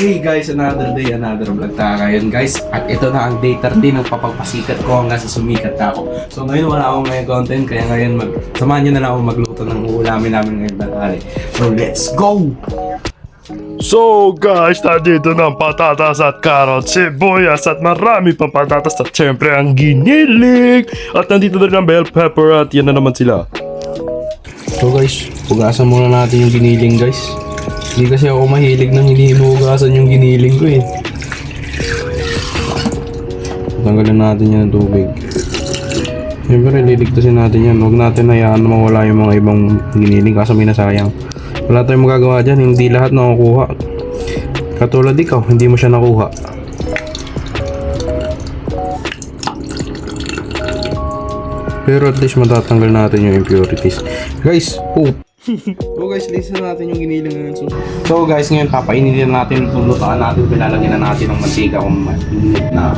Hey guys, another day, another vlog tayo ngayon guys. At ito na ang day 30 ng papagpasikat ko hanggang sa sumikat na ako. So ngayon wala akong ngayon content, kaya ngayon samahan nyo na lang ako magluto ng uulamin namin ngayon tanghali. So let's go! So guys, nandito ng patatas at carrots, sibuyas at marami pang patatas at syempre ang giniling. At nandito na rin ang bell pepper at yan na naman sila. So guys, hugasan muna natin yung giniling guys. Hindi kasi ako mahilig nang hindi hinugasan yung giniling ko eh. Tanggalin natin yan ng tubig. Siyempre, liligtasin natin yan. Huwag natin hayaan na mawala yung mga ibang giniling kasi may nasayang. Wala tayong magagawa dyan. Hindi lahat nakukuha. Katulad ikaw, hindi mo siya nakuha. Pero at least matatanggal natin yung impurities. Guys, poop! So guys, listen natin yung giniling ngayon. So guys, ngayon papainin natin itong lutaan natin. Pilalagyan na natin ng mantika kung mainit na.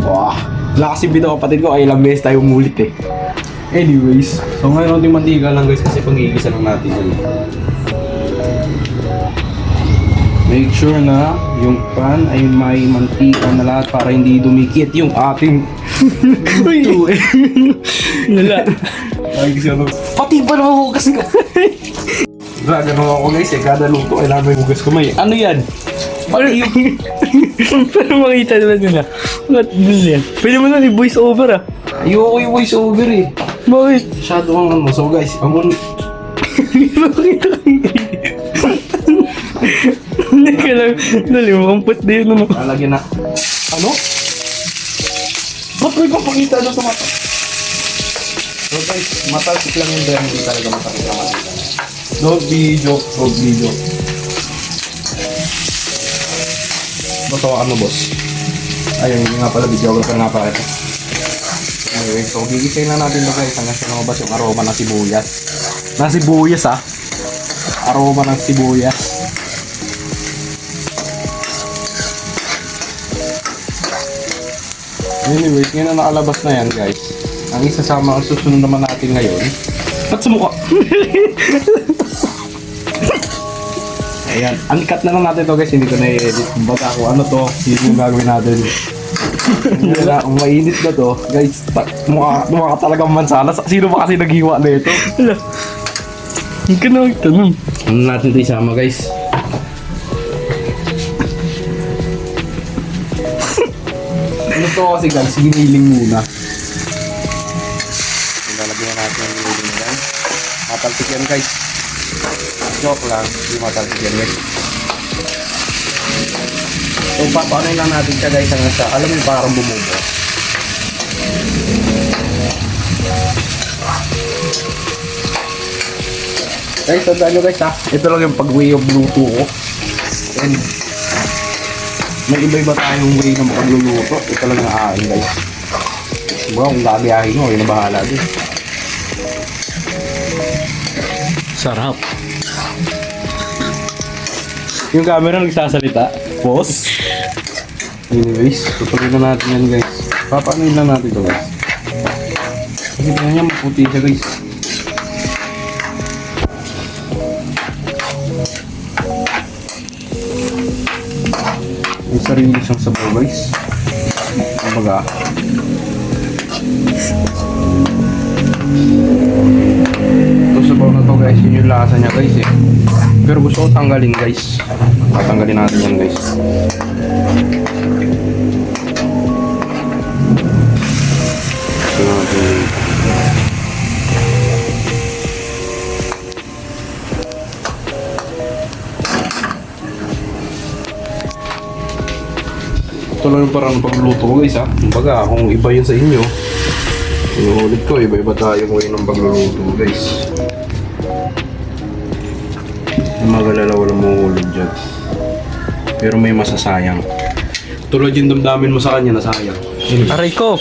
Wow! Wala kasi bitaw kapatid ko, ay ilang beses tayo umulit eh. Anyways, so ngayon yung mantika lang guys kasi pag-iigisa lang natin yun. Make sure na yung pan ay may mantika na lahat para hindi dumikit yung ating tuwe. Wala. Ay kasi ano, pati ba naman hugas ko? Ganun ako guys eh, kada luto kailangan may hugas kamay. Ano yan? Pati yung... Pero makita naman nila. What is yan? Pwede mo na i-voice over ah. Ayoko yung voice over eh. Bakit? Masyado ang ano. So guys, ang Bakit hindi ka lang. Dali mo, kampot din ano. lalagyan na... Ano? Ba't may papakita na sa mata? So guys, matalsik lang yung demo. Hindi talaga matalsik ang mata. Don't be joke, don't be joke. Bato ano boss? Ayun, hindi nga pala, videographer nga pala ito. Anyway, so gigisayin na natin ito guys hanggang sa lumabas yung aroma ng sibuyas. Ng sibuyas ah. Aroma ng sibuyas. Anyways, ngayon na nakalabas na yan guys. Ang isasama ang susunod naman natin ngayon. Ba't sumuka? Ayan, uncut na lang natin to guys, hindi ko na i-edit. Kumbaga kung ano to, hindi yung gagawin natin. Kung mainit na to, guys, mukha ka talagang mansanas. Sino ba kasi naghiwa na ito? Wala. Hindi ka na magtanong. Ano natin ito isama guys? Ano to kasi guys, giniling muna. Lalagyan na natin yung giniling guys. Matalsik yan guys. Joke lang, hindi matalsik yan guys. So papaanoy lang natin siya guys hanggang sa, alam mo yung parang bumubo. Guys, tandaan nyo guys ha, ito lang yung pag-way of luto ko. And may iba-iba tayong way ng pagluluto. Ito lang yung akin guys. Diba kung gagayahin nyo, yun na bahala din. Sarap. Yung camera nagsasalita. Boss. Anyways, tutuloy na natin yan guys. Papaanoin lang natin ito guys. Kasi tingnan niya maputi siya guys. May sarili siyang sabaw guys. Kumbaga. Ito sabaw na to guys, yun yung lasa niya guys eh. Pero gusto ko tanggalin guys. Tatanggalin natin yan guys. Ito natin. Ito lang yung parang pagluto ko guys ha. Kumbaga kung iba yun sa inyo, inuulit ko, iba-iba tayo ngayon ng pagluluto guys. Yung mga galala walang mahuhulog dyan. Pero may masasayang. Tulad yung damdamin mo sa kanya nasayang. Aray ko.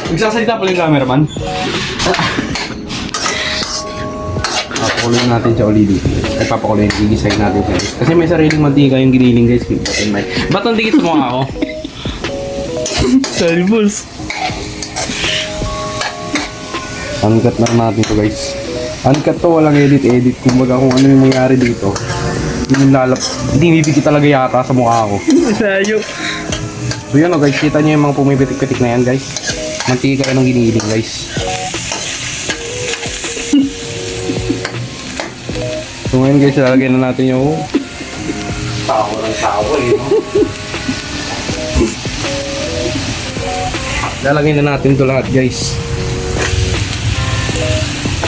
Nagsasalita pala yung cameraman. Papakuloyin natin siya ulit dito. Ay papakuloyin, gigisayin natin siya. Kasi may sariling mantika yung giniling guys. Ba't ang dikit sa mukha ako? Sorry boss. Uncut na natin to guys. Uncut to, walang edit. Kumbaga kung ano yung mangyari dito, Yung lalap, dinibigit talaga yata sa mukha ko. Layo. So yun guys, kita nyo yung mga pumipitik-pitik na yan guys. Mantika ka ng giniling guys. So ngayon guys, lalagyan na natin yung tao ng tao eh. No? Lalagyan na natin ito lahat guys.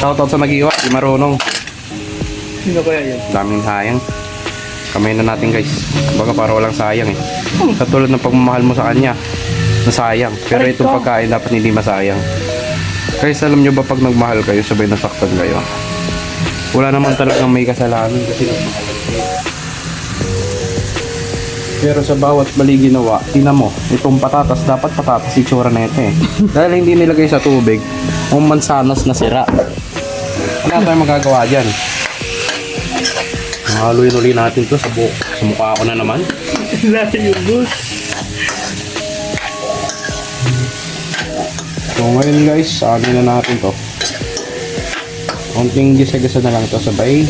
Shoutout sa nag-iwa, di marunong. Sino kaya yan? Daming sayang. Kamay na natin guys. Baga para walang sayang eh. Katulad ng pagmamahal mo sa kanya, nasayang. Pero itong pagkain dapat hindi masayang. Guys, alam nyo ba pag nagmahal kayo, sabay nasaktan kayo? Wala naman talagang may kasalanan kasi nagmahal kayo. Pero sa bawat mali ginawa, tina mo, itong patatas, dapat patatas itsura na ito eh. Dahil hindi nilagay sa tubig, ang mansanas na sira. Wala tayong magagawa dyan. Haluin uli natin to sa buhok. Sa mukha ko na naman. Layo, boss. So ngayon guys, ano na natin to. Konting gisa-gisa na lang to sabay.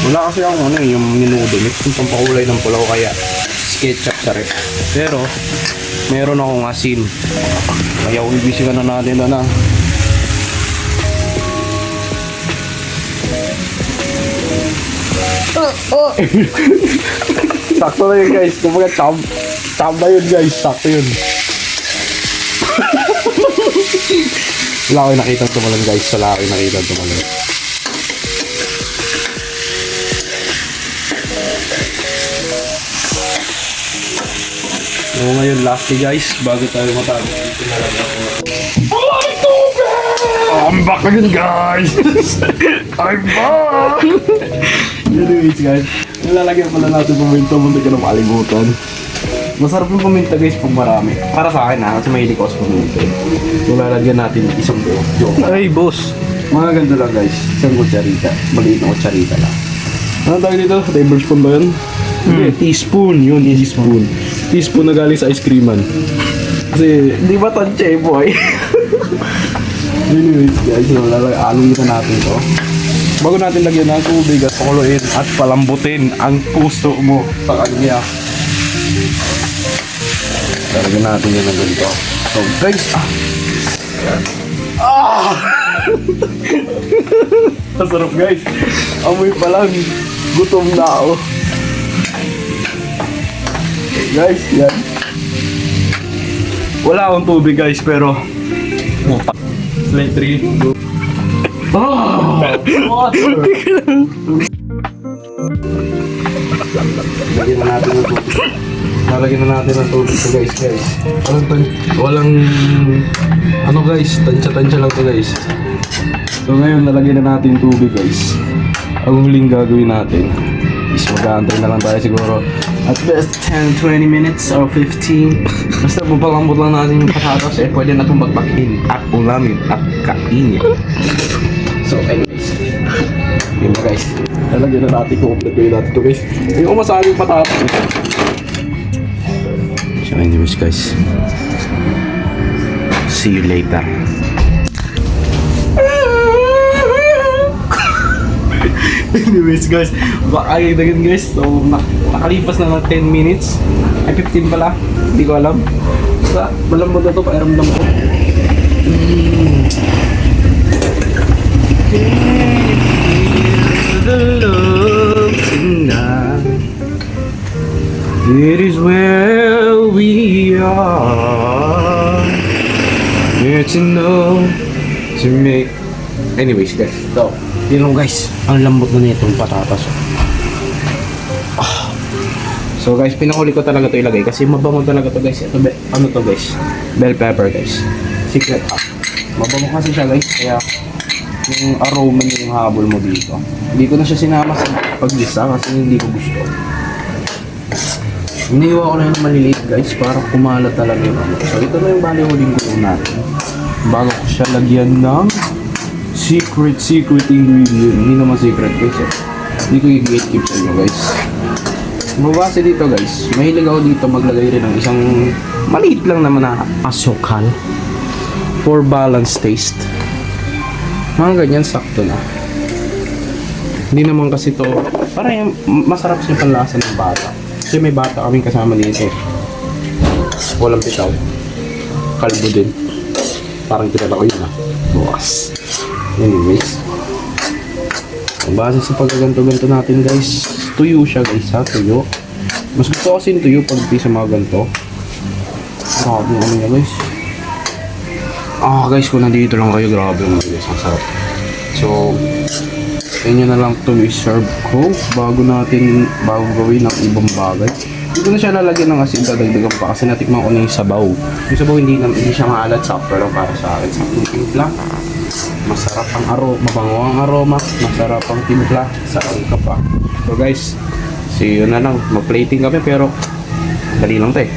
Wala kasi akong ano yung minudo mix yung pampakulay ng pulaw kaya ketchup sa rep. Pero meron akong asin. Kaya ubisigan na natin na. Sakto na yun guys. Kumbaga chamba yun guys. Sakto yun. Wala ko yung nakitang tumalan guys. Wala ko yung nakitang tumalan. So ngayon lastly guys. Bago tayo matapos. Dito na lang ako. I'm back again, guys. I'm back. Anyways guys, nilalagyan pala natin paminta, munti ka na makalimutan. Masarap yung paminta guys pag marami. Para sa akin kasi mahilig ako sa paminta. So lalagyan natin isang buo. Ay, boss. Mga ganda lang guys, isang kutsarita. Maliit na kutsarita lang. Ano tawag dito? Tablespoon ba yun? Hindi, teaspoon. Yun, teaspoon. Teaspoon na galing sa ice creaman. Kasi, di ba tansya boy? Anyways guys, so lalagyan na natin to. Bago natin lagyan ng tubig at pakuluin at palambutin ang puso mo sa kanya. Lalagyan natin yan ng ganito. So guys, masarap guys. Amoy pa lang. Gutom na ako. Okay, guys, yan. Wala akong tubig guys, pero like 3, 2. Water! Lagyan na natin ng tubig. Lalagyan na natin ng tubig to guys. Walang ano guys, tansya-tansya lang to guys. So ngayon lalagyan na natin tubig guys. Ang huling gagawin natin is mag-aantay na lang tayo siguro at best 10-20 minutes or 15. Basta bupalambot lang natin yung patatas pwede na itong bagbakin at ulamin at kainin. So anyways, yun na guys, lalagyan na natin kung complete natin ito guys. Yung umasali yung patatas. So anyways guys, see you later. Anyways guys, baka agad guys. So nakalipas na ng 10 minutes. Ay 15 pala, hindi ko alam. Basta malambot na ito, pairamdam ko. The love tonight. It is where we are. Here to know, to make. Anyways guys, so yun lang guys, ang lambot na nitong patatas. So guys, pinahuli ko talaga ito ilagay kasi mabango talaga to guys. Ito, ano to guys? Bell pepper guys. Secret hack. Mabango kasi siya guys, kaya yung aroma niya yung habol mo dito. Hindi ko na siya sinama sa paglisa kasi hindi ko gusto. Iniiwa ko na yung maliliit guys para kumalat talaga yung ano. So ito na yung bali huling gulo natin. Bago ko siya lagyan ng secret ingredient. Hindi naman secret guys eh. Hindi ko i-gatekeep sa inyo guys. Mabase dito guys, mahilig ako dito maglagay rin ng isang maliit lang naman na asukal for balanced taste. Mga ganyan, sakto na. Hindi naman kasi to, parang masarap siya panlasa ng bata. Kasi may bata kaming kasama dito. Walang pitaw. Kalbo din. Parang kilala ko yun Bukas. Anyways. Ang base sa pagkaganto-ganto natin guys, tuyo siya guys ha, tuyo. Mas gusto ko kasi yung tuyo pag di sa mga ganto. Grabe yung ano niya guys. Guys, kung nandito lang kayo, grabe yung guys, ang sarap. So, ganyan na lang ito i-serve ko bago gawin ng ibang bagay. Hindi ko na siya lalagyan ng asin, dadagdagan pa kasi natikman ko na yung sabaw. Yung sabaw hindi siya maalat, sakto lang para sa akin. Saktong timpla. Masarap ang mabango ang aroma, masarap ang timpla, sarap ka pa. So guys, see you na lang. Mag-plating kami pero dali lang tayo.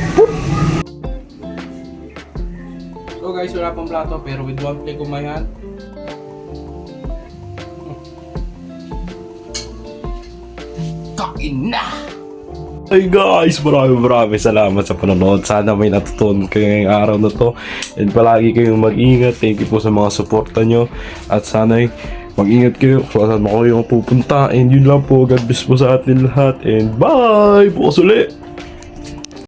So guys, wala pang plato pero with one plate of my hand. Kain na! Hey guys, maraming salamat sa panonood. Sana may natutunan kayo ngayong araw na to. And palagi kayong mag-ingat. Thank you po sa mga suporta nyo. At sana'y mag-ingat kayo kung saan mo kayo pupunta. And yun lang po. God bless po sa atin lahat. And bye! Bukas ulit!